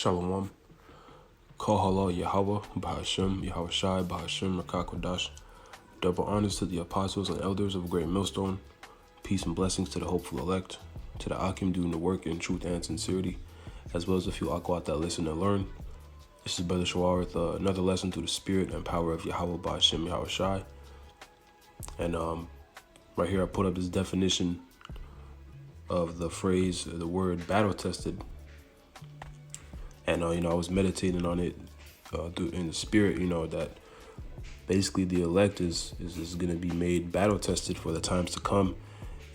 Shalom. Kohala Yahweh, Bahashem, Yahushai, Bahashem, Rakakwadash. Double honors to the apostles and elders of Great Millstone. Peace and blessings to the hopeful elect, to the Akim doing the work in truth and sincerity, as well as a few Akwat that listen and learn. This is Brother Shawar with another lesson through the spirit and power of Yahweh, Bahashem, Yahushai. And right here I put up this definition of the phrase, the word battle-tested. And, I was meditating on it in the spirit, that basically the elect is going to be made battle-tested for the times to come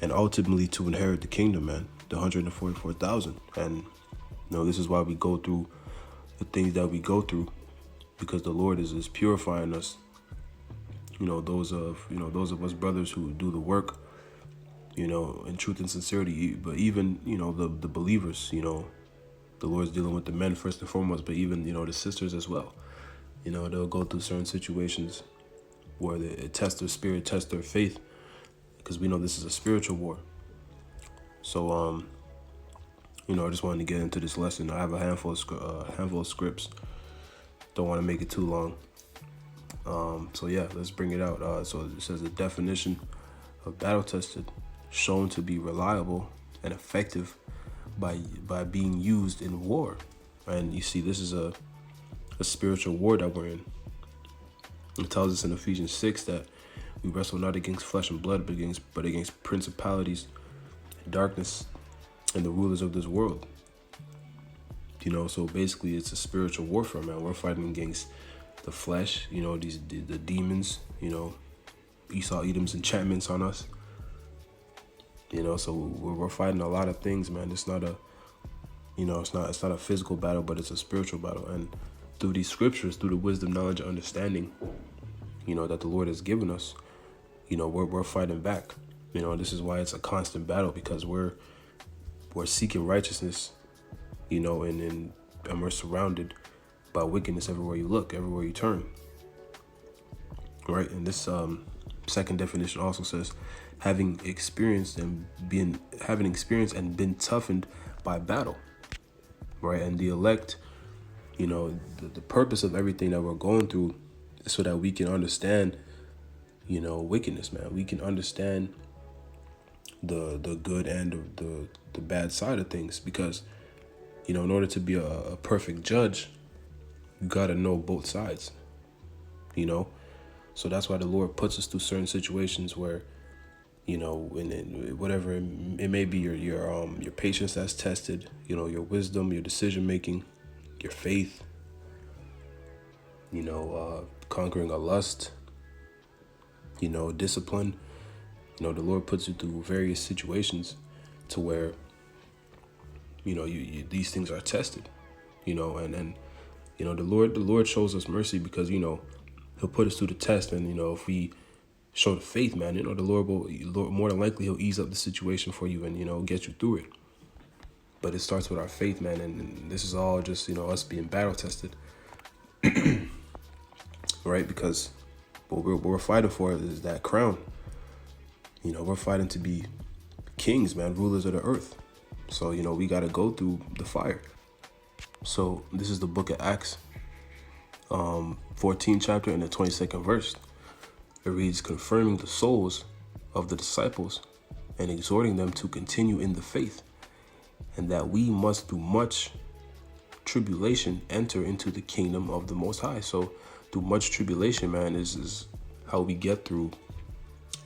and ultimately to inherit the kingdom, man, the 144,000. And, this is why we go through the things that we go through, because the Lord is purifying us, those of us brothers who do the work, in truth and sincerity, but even, the believers, the Lord's dealing with the men first and foremost, but even, the sisters as well. They'll go through certain situations where they test their spirit, test their faith, because we know this is a spiritual war. So, I just wanted to get into this lesson. I have a handful of scripts. Don't want to make it too long. So yeah, let's bring it out. So it says the definition of battle-tested, shown to be reliable and effective by being used in war. And you see, this is a spiritual war that we're in. It tells us in Ephesians 6 that we wrestle not against flesh and blood, but against principalities, darkness, and the rulers of this world. So basically it's a spiritual warfare, man. We're fighting against the flesh, the demons, Esau Edom's enchantments on us. So we're fighting a lot of things, man. It's not it's not a physical battle, but it's a spiritual battle. And through these scriptures, through the wisdom, knowledge, and understanding, that the Lord has given us, we're fighting back. This is why it's a constant battle, because we're seeking righteousness, and we're surrounded by wickedness everywhere you look, everywhere you turn. Right? And this second definition also says, having experienced and been toughened by battle. Right? And the elect, the purpose of everything that we're going through is so that we can understand, wickedness, man. We can understand the good and the bad side of things, because, in order to be a perfect judge, you got to know both sides, So that's why the Lord puts us through certain situations where, and whatever it may be, your patience that's tested, your wisdom, your decision making, your faith, conquering a lust, discipline. The Lord puts you through various situations to where, these things are tested, and the Lord shows us mercy because, He'll put us through the test. And, if we show the faith, man, the Lord more than likely He'll ease up the situation for you and, get you through it. But it starts with our faith, man. And this is all just, us being battle tested. Right? Because what we're fighting for is that crown. We're fighting to be kings, man, rulers of the earth. So, we got to go through the fire. So this is the book of Acts, 14th chapter and the 22nd verse. It reads, confirming the souls of the disciples and exhorting them to continue in the faith, and that we must through much tribulation enter into the kingdom of the Most High. So through much tribulation, man, is how we get through,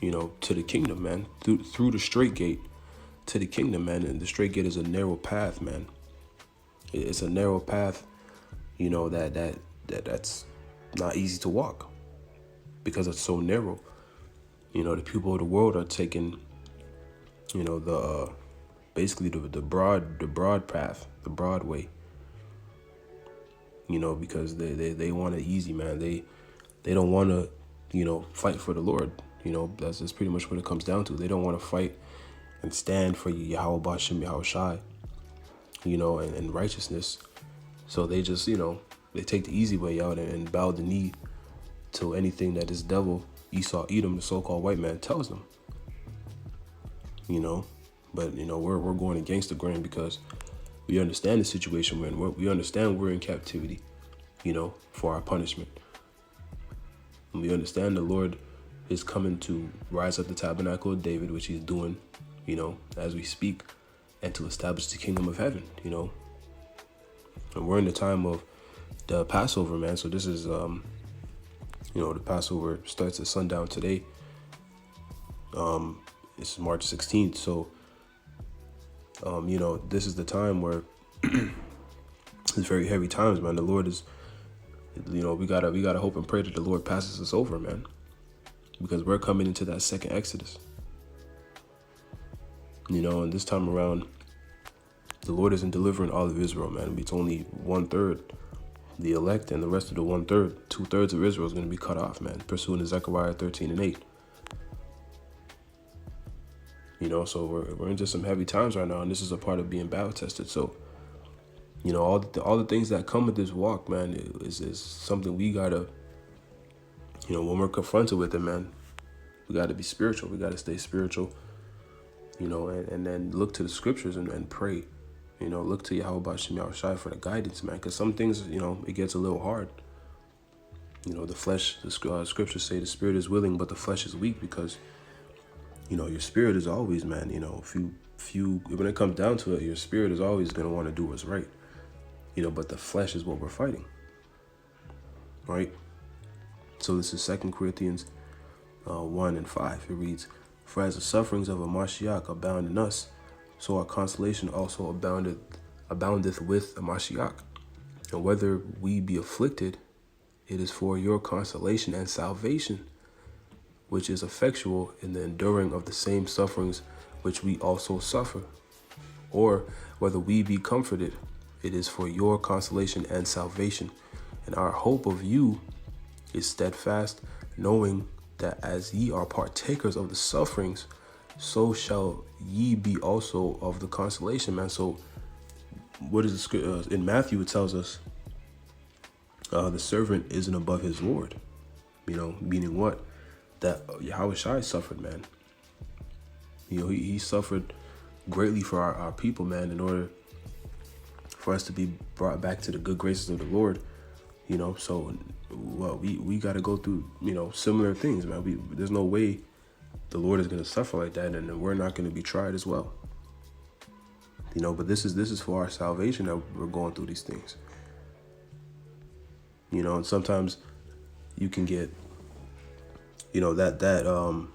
to the kingdom, man, through the straight gate to the kingdom, man. And the straight gate is a narrow path, man. It's a narrow path, that's not easy to walk because it's so narrow. The people of the world are taking, basically the broad path, the broad way, because they want it easy, man. They don't want to, fight for the Lord. That's pretty much what it comes down to. They don't want to fight and stand for Yahweh, Bashem, Yahushai, and righteousness. So they just, they take the easy way out and bow the knee to anything that this devil, Esau Edom, the so-called white man, tells them. But, we're going against the grain because, We understand the situation we're in. We understand we're in captivity, for our punishment. And we understand the Lord is coming to rise up the tabernacle of David, which he's doing, as we speak, and to establish the kingdom of heaven, And we're in the time of the Passover, man. So this is, the Passover starts at sundown today. It's March 16th. So, this is the time where it's very heavy times, man. The Lord is, we gotta hope and pray that the Lord passes us over, man, because we're coming into that second Exodus. And this time around, the Lord isn't delivering all of Israel, man. It's only 1/3, the elect, and the rest of the 1/3, 2/3 of Israel is going to be cut off, man, pursuant to Zechariah 13:8. So we're into some heavy times right now, and this is a part of being battle tested. So, all the things that come with this walk, man, is something we gotta, when we're confronted with it, man, we gotta be spiritual. We gotta stay spiritual, and then look to the scriptures and pray. Look to Yahweh Shai for the guidance, man, because some things, it gets a little hard. The flesh, the scriptures say the spirit is willing, but the flesh is weak, because your spirit is always, man, when it comes down to it, your spirit is always going to want to do what's right, but the flesh is what we're fighting, right? So this is 2 Corinthians 1:5. It reads, "For as the sufferings of a Mashiach abound in us, so our consolation also aboundeth with a Mashiach. And whether we be afflicted, it is for your consolation and salvation, which is effectual in the enduring of the same sufferings which we also suffer. Or whether we be comforted, it is for your consolation and salvation. And our hope of you is steadfast, knowing that as ye are partakers of the sufferings, so shall ye be also of the consolation," man. So what is the scripture? In Matthew, it tells us the servant isn't above his Lord, meaning what? That Yahweh Shai suffered, man. He suffered greatly for our people, man, in order for us to be brought back to the good graces of the Lord, So, we got to go through, similar things, man. There's no way the Lord is going to suffer like that, and we're not going to be tried as well. But this is for our salvation that we're going through these things. And sometimes you can get, or the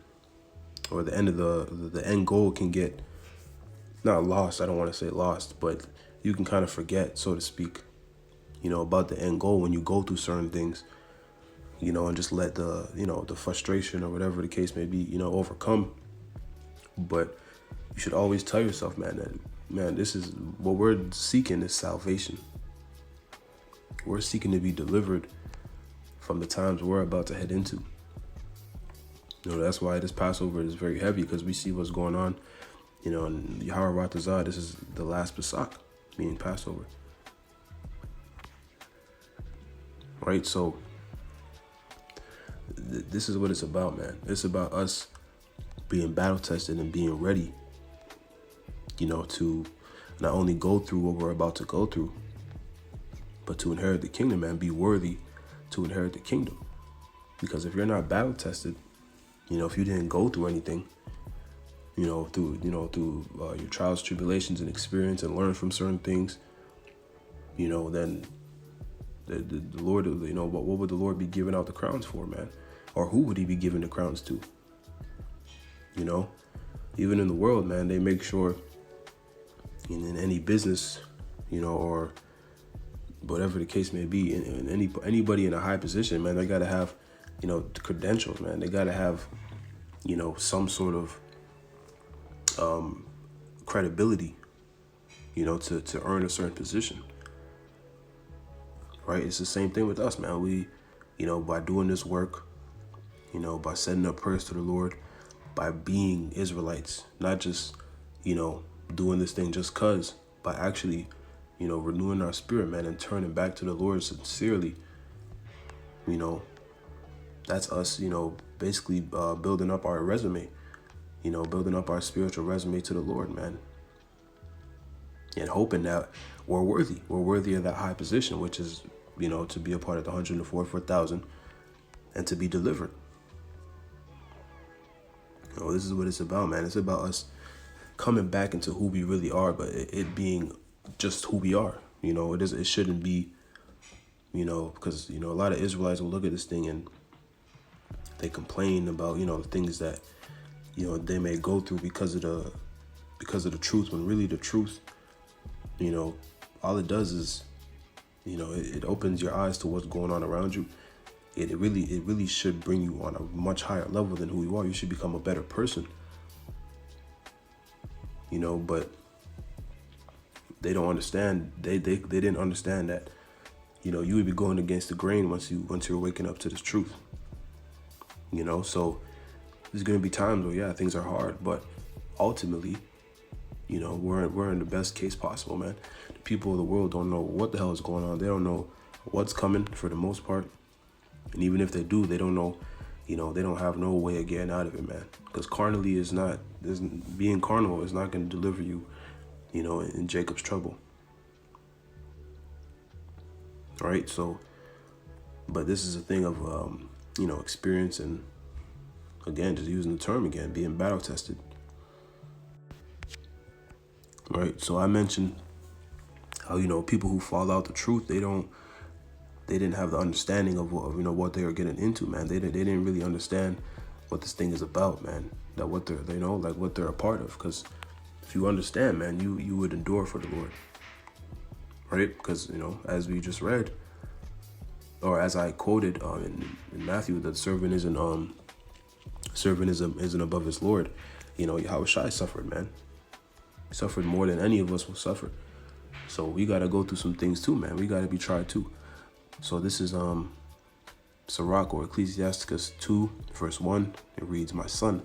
end of the end goal can get not lost. I don't want to say lost, but you can kind of forget, so to speak, about the end goal when you go through certain things, and just let the frustration or whatever the case may be, overcome. But you should always tell yourself, man, that, man, this is what we're seeking, is salvation. We're seeking to be delivered from the times we're about to head into. That's why this Passover is very heavy, because we see what's going on, and Yahweh Ratazah, this is the last Pesach, meaning Passover. Right? So this is what it's about, man. It's about us being battle tested and being ready, to not only go through what we're about to go through, but to inherit the kingdom, man. Be worthy to inherit the kingdom. Because if you're not battle tested, if you didn't go through anything, through your trials, tribulations, and experience, and learn from certain things, then the Lord, what would the Lord be giving out the crowns for, man? Or who would he be giving the crowns to? Even in the world, man, they make sure in any business, or whatever the case may be, in anybody in a high position, man, they got to have, the credentials, man. They got to have, some sort of credibility, to earn a certain position. Right? It's the same thing with us, man. We, by doing this work, by setting up prayers to the Lord, by being Israelites, not just, doing this thing just cause, by actually, renewing our spirit, man, and turning back to the Lord sincerely, that's us, basically building up our resume, building up our spiritual resume to the Lord, man. and hoping that we're worthy. We're worthy of that high position, which is, to be a part of the 144,000 and to be delivered. This is what it's about, man. It's about us coming back into who we really are, but it being just who we are. It shouldn't be, because, a lot of Israelites will look at this thing and they complain about, things that, they may go through because of the truth, when really the truth, all it does is, it opens your eyes to what's going on around you. It really should bring you on a much higher level than who you are. You should become a better person. But they don't understand. They didn't understand that, you would be going against the grain once you're waking up to this truth. So there's gonna be times where things are hard, but ultimately, we're in the best case possible, man. The people of the world don't know what the hell is going on. They don't know what's coming for the most part. And even if they do, they don't know, they don't have no way of getting out of it, man. Because being carnal is not going to deliver you, in Jacob's trouble. All right, so, but this is a thing of, experience and, again, just using the term again, being battle tested. All right, so I mentioned how, people who fall out the truth, they didn't have the understanding of what they were getting into, man. They didn't really understand what this thing is about, man. That what they're, what they're a part of. Because if you understand, man, you would endure for the Lord, right? Because as we just read, or as I quoted in Matthew, that servantism isn't above his Lord. Yahushua suffered, man. He suffered more than any of us will suffer. So we gotta go through some things too, man. We gotta be tried too. So this is Sirach, or Ecclesiasticus 2, verse 1. It reads, "My son,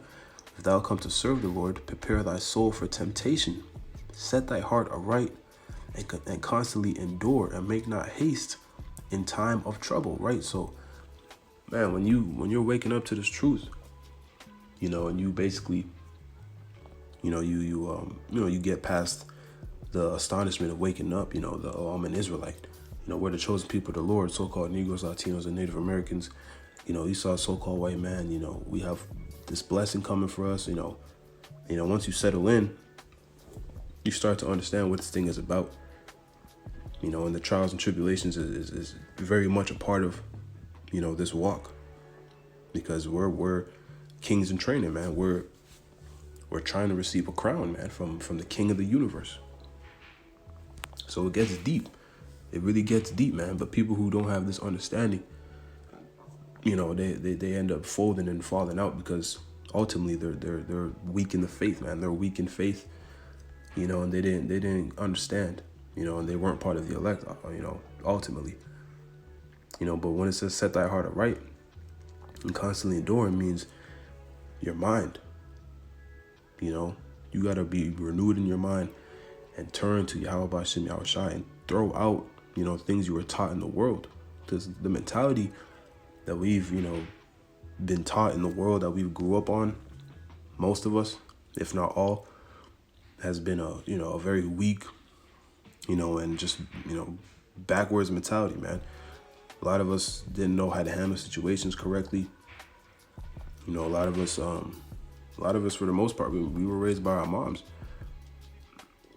if thou come to serve the Lord, prepare thy soul for temptation. Set thy heart aright and constantly endure, and make not haste in time of trouble." Right? So, man, when you're waking up to this truth, and you basically, you get past the astonishment of waking up, I'm an Israelite. We're the chosen people of the Lord, so-called Negros, Latinos, and Native Americans. You saw so-called white man, we have this blessing coming for us. Once you settle in, you start to understand what this thing is about. And the trials and tribulations is very much a part of, this walk. Because we're kings in training, man. We're trying to receive a crown, man, from the King of the universe. So it gets deep. It really gets deep, man. But people who don't have this understanding, they end up folding and falling out, because ultimately they're weak in the faith, man. They're weak in faith, and they didn't understand, and they weren't part of the elect, ultimately. But when it says set thy heart aright and constantly enduring, means your mind. You gotta be renewed in your mind and turn to Yahweh B'Shem Yahushua and throw out things you were taught in the world. Because the mentality that we've, been taught in the world, that we grew up on, most of us, if not all, has been a very weak, and just, backwards mentality, man. A lot of us didn't know how to handle situations correctly. A lot of us, for the most part, we were raised by our moms,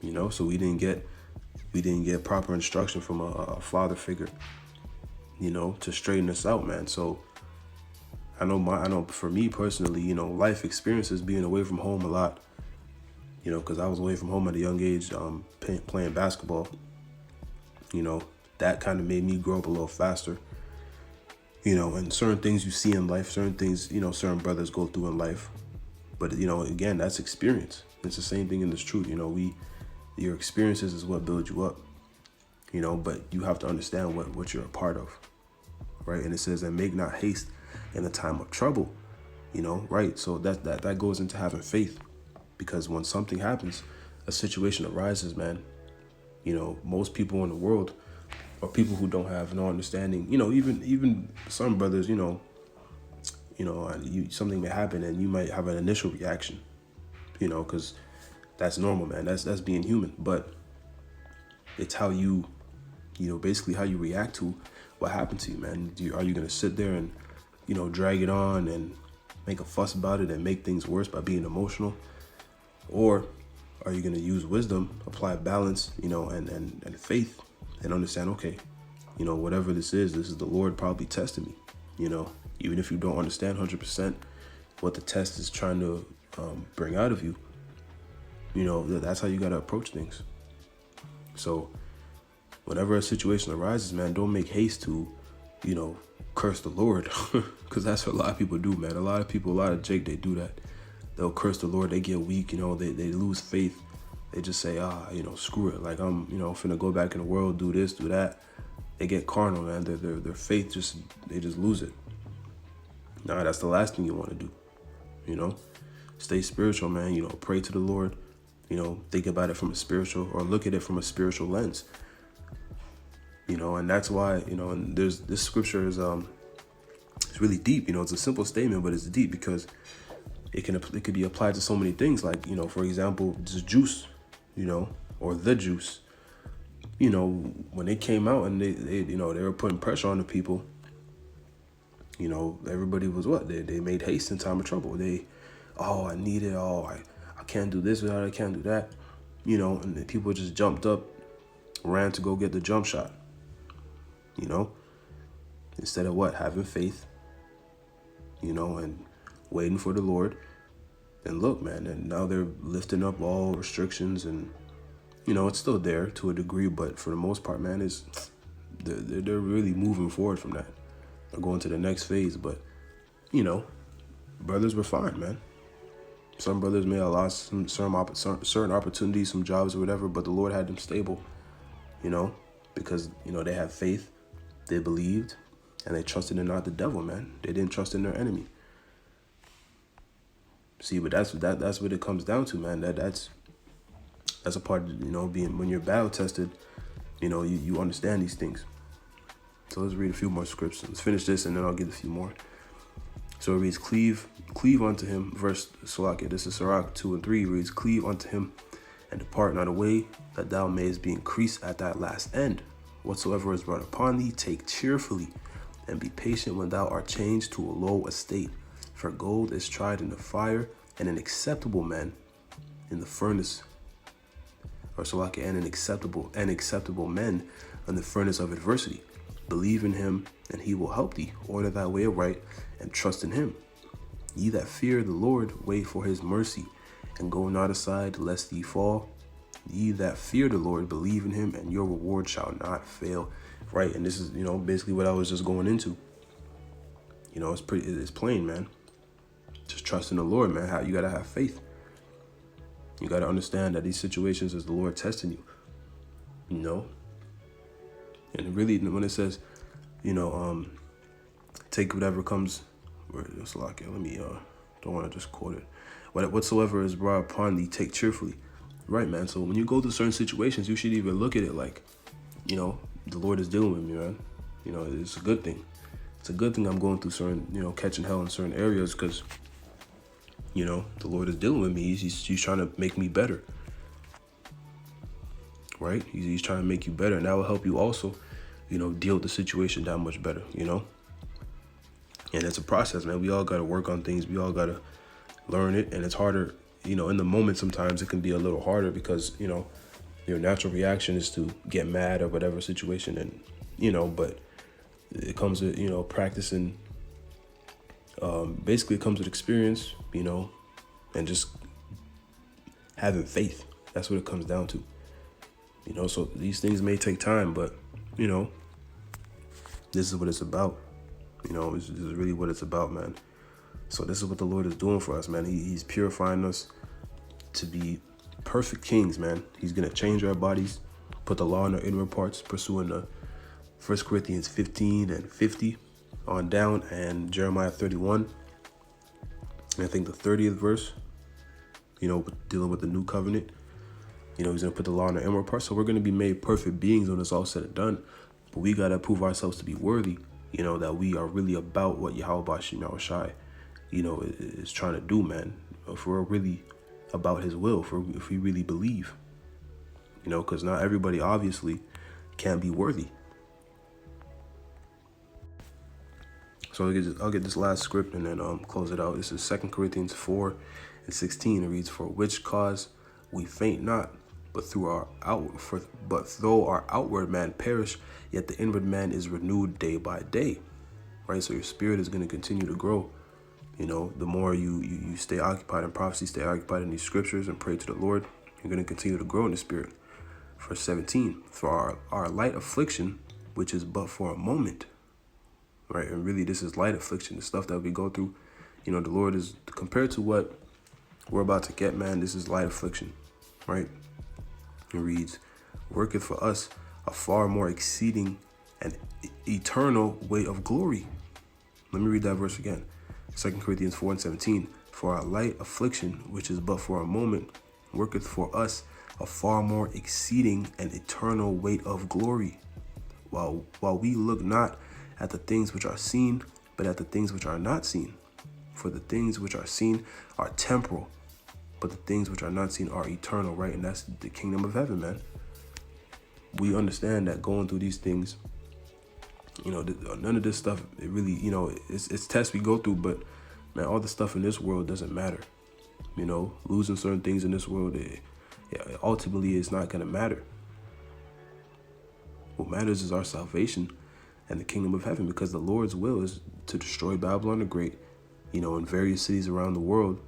so we didn't get proper instruction from a father figure, to straighten us out, man. So I know for me personally, life experiences, being away from home a lot, because I was away from home at a young age, playing basketball, that kind of made me grow up a little faster, and certain things you see in life, certain things, certain brothers go through in life. But, again, that's experience. It's the same thing in this truth. Your experiences is what builds you up, but you have to understand what you're a part of, right? And it says, and make not haste in the time of trouble, right? So that goes into having faith, because when something happens, a situation arises, man, most people in the world, or people who don't have no understanding, even some brothers, something may happen and you might have an initial reaction, because that's normal, man. That's being human. But It's how you, basically how you react to what happened to you, man. Are you going to sit there and, drag it on and make a fuss about it and make things worse by being emotional? Or are you going to use wisdom, apply balance, and faith, and understand, okay, whatever this is the Lord probably testing me, even if you don't understand 100% what the test is trying to bring out of you, that's how you got to approach things. So whenever a situation arises, man, don't make haste to, curse the Lord, because that's what a lot of people do, man. A lot of Jake, they do that. They'll curse the Lord. They get weak, they lose faith. They just say, screw it. Like, I'm, finna go back in the world, do this, do that. They get carnal, man. Their faith they just lose it. Nah, that's the last thing you want to do, Stay spiritual, man. Pray to the Lord. Think about it from a spiritual, or look at it from a spiritual lens. And that's why, and there's this scripture is it's really deep. It's a simple statement, but it's deep because it could be applied to so many things. Like, for example, the juice, or the juice. When they came out and they were putting pressure on the people. Everybody was what? They made haste in time of trouble. I need it. I can't do this without it. I can't do that. And the people just jumped up, ran to go get the jump shot. Instead of what? Having faith, and waiting for the Lord. And look, man, and now they're lifting up all restrictions, and, it's still there to a degree, but for the most part, man, they're really moving forward from that. They're going to the next phase, but, brothers were fine, man. Some brothers may have lost certain opportunities, some jobs or whatever, but the Lord had them stable, because, they have faith, they believed, and they trusted in not the devil, man. They didn't trust in their enemy. See, but that's what it comes down to, man. That's a part of, being, when you're battle tested, you understand these things. So let's read a few more scripts. Let's finish this, and then I'll get a few more. So it reads, cleave unto him, verse Salakia. This is Sirach 2 and 3. It reads, cleave unto him, and depart not away, that thou mayest be increased at that last end. Whatsoever is brought upon thee, take cheerfully, and be patient when thou art changed to a low estate. For gold is tried in the fire, and an acceptable man in the furnace. Or Salakia, and acceptable men in the furnace of adversity. Believe in him, and he will help thee. Order thy way aright, and trust in him. Ye that fear the Lord, wait for his mercy, and go not aside, lest ye fall. Ye that fear the Lord, believe in him, and your reward shall not fail. Right, and this is, basically what I was just going into. It's plain, man. Just trust in the Lord, man. You gotta have faith. You gotta understand that these situations is the Lord testing you. And really, when it says, take whatever comes, it's like, let me, don't want to just quote it. Whatsoever is brought upon thee, take cheerfully. Right, man. So when you go through certain situations, you should even look at it like, the Lord is dealing with me, man. It's a good thing. It's a good thing I'm going through certain, catching hell in certain areas, because, the Lord is dealing with me. He's trying to make me better. Right? He's trying to make you better, and that will help you also, deal with the situation that much better, And it's a process, man. We all got to work on things. We all got to learn it, and it's harder, in the moment sometimes it can be a little harder because, your natural reaction is to get mad or whatever situation, and, but it comes with, practicing. Basically, it comes with experience, and just having faith. That's what it comes down to. So these things may take time, but, this is what it's about. This is really what it's about, man. So this is what the Lord is doing for us, man. He's purifying us to be perfect kings, man. He's going to change our bodies, put the law in our inward parts, pursuing the 1 Corinthians 15 and 50 on down, and Jeremiah 31. And I think the 30th verse, dealing with the new covenant. He's going to put the law in our inward parts. So we're going to be made perfect beings when it's all said and done. But we got to prove ourselves to be worthy, that we are really about what Yahweh Shai, is trying to do, man. If we're really about his will, if we really believe, You know, because not everybody obviously can be worthy. So I'll get this last script and then close it out. This is 2 Corinthians 4:16. It reads, "For which cause we faint not, but though our outward man perish, yet the inward man is renewed day by day." Right? So your spirit is going to continue to grow. You know, the more you stay occupied in prophecy, stay occupied in these scriptures and pray to the Lord, you're going to continue to grow in the spirit. Verse 17, "For our light affliction, which is but for a moment." Right? And really, this is light affliction, the stuff that we go through. You know, the Lord is, compared to what we're about to get, man, this is light affliction. Right? It reads, "Worketh for us a far more exceeding and eternal weight of glory." Let me read that verse again. 2 Corinthians 4:17, "For our light affliction, which is but for a moment, worketh for us a far more exceeding and eternal weight of glory. While we look not at the things which are seen, but at the things which are not seen. For the things which are seen are temporal, but the things which are not seen are eternal," right? And that's the kingdom of heaven, man. We understand that going through these things, you know, none of this stuff, it really, you know, it's tests we go through, but man, all the stuff in this world doesn't matter. You know, losing certain things in this world, ultimately it's not going to matter. What matters is our salvation and the kingdom of heaven, because the Lord's will is to destroy Babylon the Great, you know, in various cities around the world,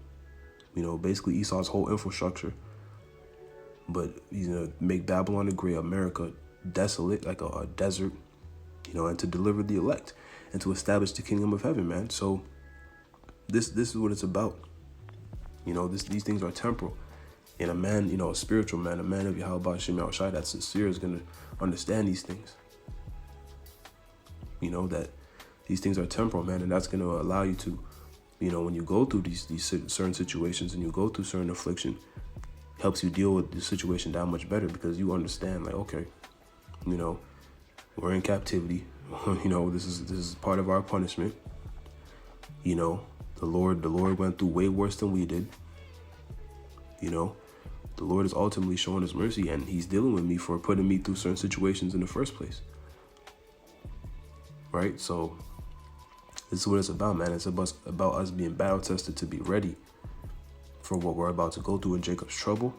you know, basically Esau's whole infrastructure, but, you know, make Babylon the Great, America, desolate, like a desert, you know, and to deliver the elect and to establish the kingdom of heaven, man. So this is what it's about. You know, these things are temporal. And a man, you know, a spiritual man, a man of Yahweh Shai that's sincere is going to understand these things. You know, that these things are temporal, man, and that's going to allow you to, you know, when you go through these certain situations and you go through certain affliction, helps you deal with the situation that much better, because you understand, like, okay, you know, we're in captivity. You know, this is part of our punishment. You know, the Lord went through way worse than we did. You know, the Lord is ultimately showing us mercy, and he's dealing with me for putting me through certain situations in the first place. Right? So this is what it's about, man. It's about us being battle tested to be ready for what we're about to go through in Jacob's trouble.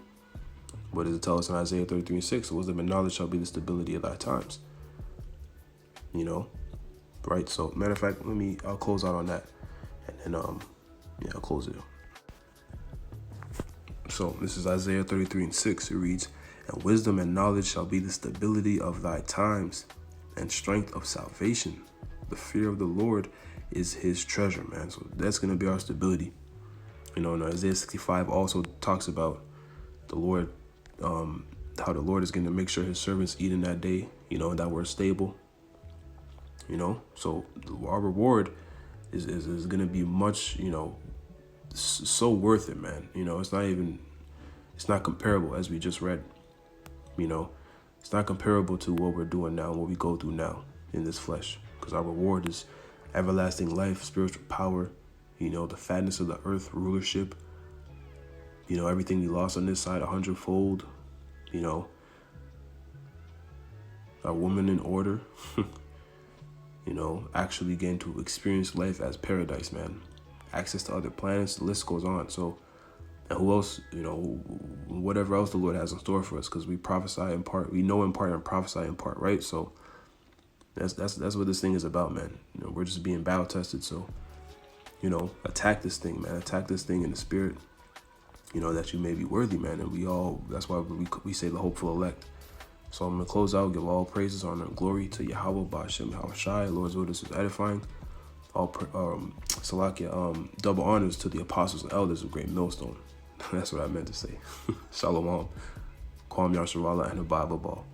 What does it tell us in Isaiah 33:6? "Wisdom and knowledge shall be the stability of thy times." You know, right? So, matter of fact, I'll close out on that, and then I'll close it. So this is Isaiah 33:6. It reads, "And wisdom and knowledge shall be the stability of thy times, and strength of salvation. The fear of the Lord is his treasure," man. So that's going to be our stability. You know, and Isaiah 65 also talks about the Lord, how the Lord is going to make sure his servants eat in that day, you know, and that we're stable. You know, so our reward is going to be much, you know, so worth it, man. You know, it's not comparable, as we just read. You know, it's not comparable to what we're doing now, what we go through now in this flesh, because our reward is everlasting life, spiritual power, you know, the fatness of the earth, rulership, you know, everything we lost on this side 100-fold, you know, our woman in order, you know, actually getting to experience life as paradise, man. Access to other planets, the list goes on. So, and who else, you know, whatever else the Lord has in store for us, because we prophesy in part, we know in part and prophesy in part, right? So that's what this thing is about, man. You know, we're just being battle tested. So, you know, attack this thing, man. Attack this thing in the spirit, you know, that you may be worthy, man. And that's why we say the hopeful elect. So I'm going to close out, give all praises, honor, and glory to Yahweh, Ba'ashem, Yahweh Shai. Lord's word is edifying. All double honors to the apostles and elders of Great Millstone. That's what I meant to say. Shalom. Kwam Yasharala and the Bible Ball.